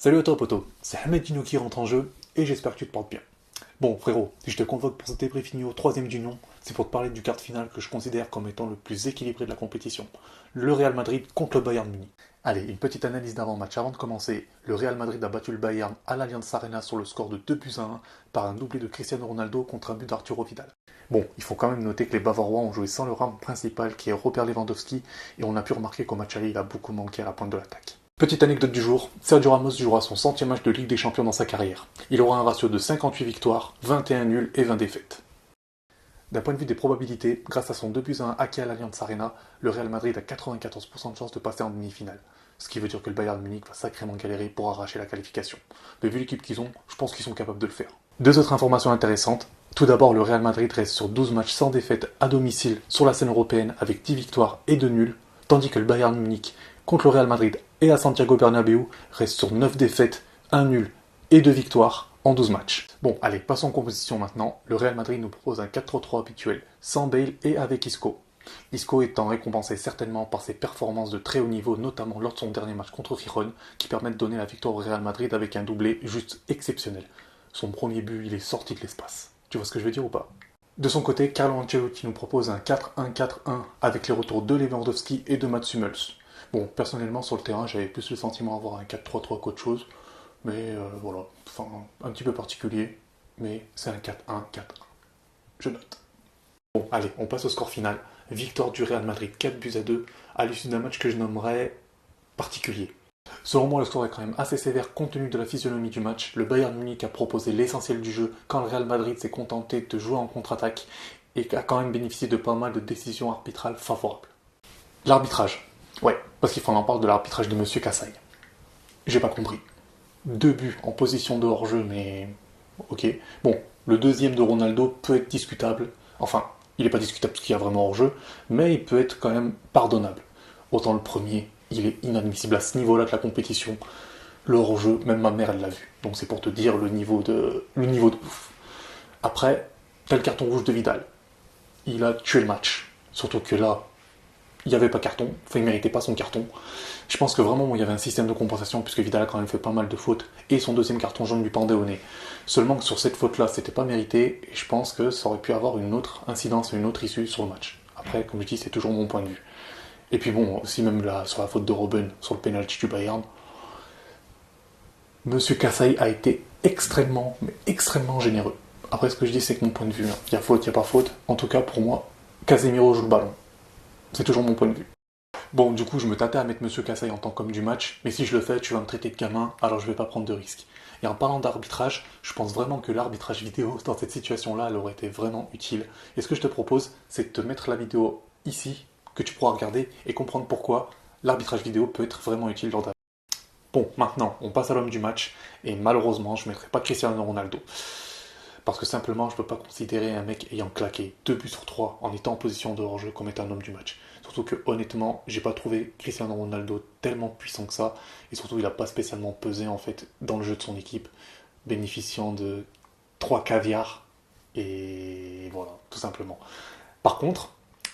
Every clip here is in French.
Salut à toi poto, c'est Hamedino qui rentre en jeu et j'espère que tu te portes bien. Bon frérot, si je te convoque pour ce débriefing au troisième du nom, c'est pour te parler du quart de finale que je considère comme étant le plus équilibré de la compétition. Le Real Madrid contre le Bayern Munich. Allez, une petite analyse d'avant-match avant de commencer. Le Real Madrid a battu le Bayern à l'Allianz Arena sur le score de 2-1 par un doublé de Cristiano Ronaldo contre un but d'Arturo Vidal. Bon, il faut quand même noter que les Bavarois ont joué sans leur arme principale qui est Robert Lewandowski et on a pu remarquer qu'au match aller il a beaucoup manqué à la pointe de l'attaque. Petite anecdote du jour, Sergio Ramos jouera son 100e match de Ligue des Champions dans sa carrière. Il aura un ratio de 58 victoires, 21 nuls et 20 défaites. D'un point de vue des probabilités, grâce à son 2-1 hacké à l'Allianz Arena, le Real Madrid a 94% de chances de passer en demi-finale. Ce qui veut dire que le Bayern Munich va sacrément galérer pour arracher la qualification. Mais vu l'équipe qu'ils ont, je pense qu'ils sont capables de le faire. Deux autres informations intéressantes. Tout d'abord, le Real Madrid reste sur 12 matchs sans défaite à domicile sur la scène européenne avec 10 victoires et 2 nuls, tandis que le Bayern Munich contre le Real Madrid et à Santiago Bernabéu reste sur 9 défaites, 1 nul et 2 victoires en 12 matchs. Bon, allez, passons en composition maintenant. Le Real Madrid nous propose un 4-3-3 habituel, sans Bale et avec Isco. Isco étant récompensé certainement par ses performances de très haut niveau, notamment lors de son dernier match contre Gijón, qui permet de donner la victoire au Real Madrid avec un doublé juste exceptionnel. Son premier but, il est sorti de l'espace. Tu vois ce que je veux dire ou pas? De son côté, Carlo Ancelotti nous propose un 4-1-4-1 avec les retours de Lewandowski et de Mats Hummels. Bon, personnellement, sur le terrain, j'avais plus le sentiment d'avoir un 4-3-3 qu'autre chose, mais voilà, enfin, un petit peu particulier, mais c'est un 4-1-4-1. Je note. Bon, allez, on passe au score final. Victoire du Real Madrid 4-2 à l'issue d'un match que je nommerais particulier. Selon moi, le score est quand même assez sévère compte tenu de la physionomie du match. Le Bayern Munich a proposé l'essentiel du jeu quand le Real Madrid s'est contenté de jouer en contre-attaque et a quand même bénéficié de pas mal de décisions arbitrales favorables. L'arbitrage. Ouais, parce qu'il faut en parler de l'arbitrage de Monsieur Kasai. J'ai pas compris. 2 buts en position de hors-jeu, mais ok. Bon, le deuxième de Ronaldo peut être discutable. Enfin, il n'est pas discutable parce qu'il y a vraiment hors-jeu, mais il peut être quand même pardonnable. Autant le premier, il est inadmissible à ce niveau-là de la compétition. Le hors-jeu, même ma mère, elle l'a vu. Donc c'est pour te dire le niveau de ouf. Après, t'as le carton rouge de Vidal. Il a tué le match. Surtout que là, il n'y avait pas carton, enfin il ne méritait pas son carton. Je pense que vraiment il y avait un système de compensation puisque Vidal a quand même fait pas mal de fautes et son deuxième carton jaune lui pendait au nez. Seulement que sur cette faute-là, c'était pas mérité et je pense que ça aurait pu avoir une autre incidence, une autre issue sur le match. Après, comme je dis, c'est toujours mon point de vue. Et puis bon, aussi même là, sur la faute de Robben, sur le penalty du Bayern, Monsieur Kasai a été extrêmement, mais extrêmement généreux. Après, ce que je dis, c'est que mon point de vue, il y a faute, il n'y a pas faute. En tout cas, pour moi, Casemiro joue le ballon. C'est toujours mon point de vue. Bon, du coup, je me tâtais à mettre Monsieur Kasai en tant qu'homme du match, mais si je le fais, tu vas me traiter de gamin, alors je vais pas prendre de risques. Et en parlant d'arbitrage, je pense vraiment que l'arbitrage vidéo, dans cette situation-là, elle aurait été vraiment utile. Et ce que je te propose, c'est de te mettre la vidéo ici, que tu pourras regarder, et comprendre pourquoi l'arbitrage vidéo peut être vraiment utile lors d'un... Bon, maintenant, on passe à l'homme du match, et malheureusement, je ne mettrai pas Cristiano Ronaldo. Parce que simplement, je ne peux pas considérer un mec ayant claqué 2 buts sur 3 en étant en position de hors-jeu comme étant un homme du match. Surtout que, honnêtement, j'ai pas trouvé Cristiano Ronaldo tellement puissant que ça. Et surtout, il n'a pas spécialement pesé, en fait, dans le jeu de son équipe, bénéficiant de 3 caviars. Et voilà, tout simplement. Par contre,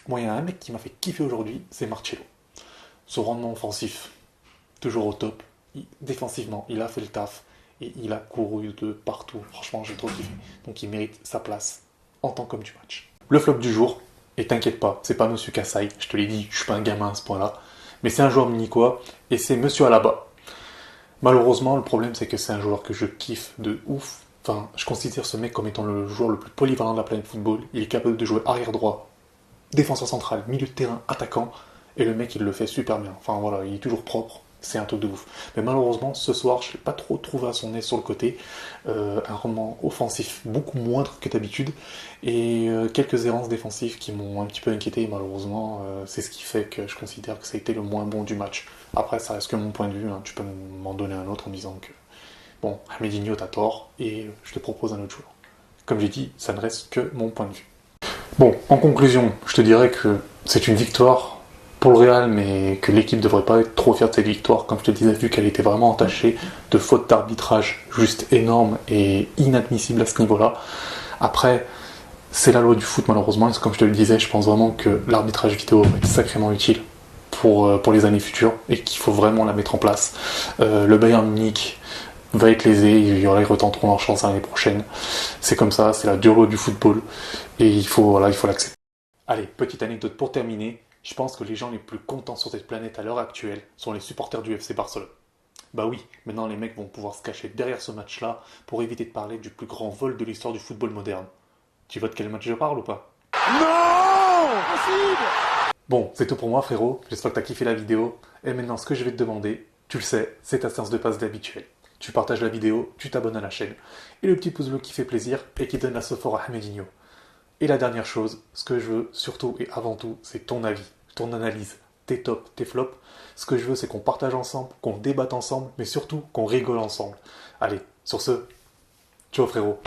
moi, il y a un mec qui m'a fait kiffer aujourd'hui, c'est Marcelo. Son rendement offensif, toujours au top. Défensivement, il a fait le taf. Et il a couru de partout. Franchement, j'ai trop kiffé. Donc il mérite sa place en tant qu'homme du match. Le flop du jour, et t'inquiète pas, c'est pas Monsieur Kasai, je te l'ai dit, je suis pas un gamin à ce point-là, mais c'est un joueur munichois, et c'est Monsieur Alaba. Malheureusement, le problème c'est que c'est un joueur que je kiffe de ouf. Enfin, je considère ce mec comme étant le joueur le plus polyvalent de la planète football. Il est capable de jouer arrière droit, défenseur central, milieu de terrain, attaquant, et le mec il le fait super bien. Enfin voilà, il est toujours propre. C'est un truc de ouf. Mais malheureusement, ce soir, je ne l'ai pas trop trouvé à son aise sur le côté. Un rendement offensif beaucoup moindre que d'habitude. Et quelques errances défensives qui m'ont un petit peu inquiété. Malheureusement, c'est ce qui fait que je considère que ça a été le moins bon du match. Après, ça reste que mon point de vue. Hein. Tu peux m'en donner un autre en disant que, bon, Hamedinho, t'as tort. Et je te propose un autre joueur. Comme j'ai dit, ça ne reste que mon point de vue. Bon, en conclusion, je te dirais que c'est une victoire pour le Real, mais que l'équipe devrait pas être trop fière de cette victoire, comme je te disais, vu qu'elle était vraiment entachée de fautes d'arbitrage juste énormes et inadmissibles à ce niveau-là. Après, c'est la loi du foot malheureusement, et comme je te le disais, je pense vraiment que l'arbitrage vidéo va être sacrément utile pour les années futures et qu'il faut vraiment la mettre en place. Le Bayern Munich va être lésé, ils retenteront leur chance l'année prochaine. C'est comme ça, c'est la dure loi du football et il faut l'accepter. Allez, petite anecdote pour terminer. Je pense que les gens les plus contents sur cette planète à l'heure actuelle sont les supporters du FC Barcelone. Bah oui, maintenant les mecs vont pouvoir se cacher derrière ce match-là pour éviter de parler du plus grand vol de l'histoire du football moderne. Tu vois de quel match je parle ou pas? Non! Impossible! Bon, c'est tout pour moi frérot, j'espère que t'as kiffé la vidéo. Et maintenant ce que je vais te demander, tu le sais, c'est ta séance de passe habituelle. Tu partages la vidéo, tu t'abonnes à la chaîne, et le petit pouce bleu qui fait plaisir et qui donne la sophore à Hamedinho. Et la dernière chose, ce que je veux surtout et avant tout, c'est ton avis, ton analyse, tes tops, tes flops. Ce que je veux, c'est qu'on partage ensemble, qu'on débatte ensemble, mais surtout qu'on rigole ensemble. Allez, sur ce, ciao frérot.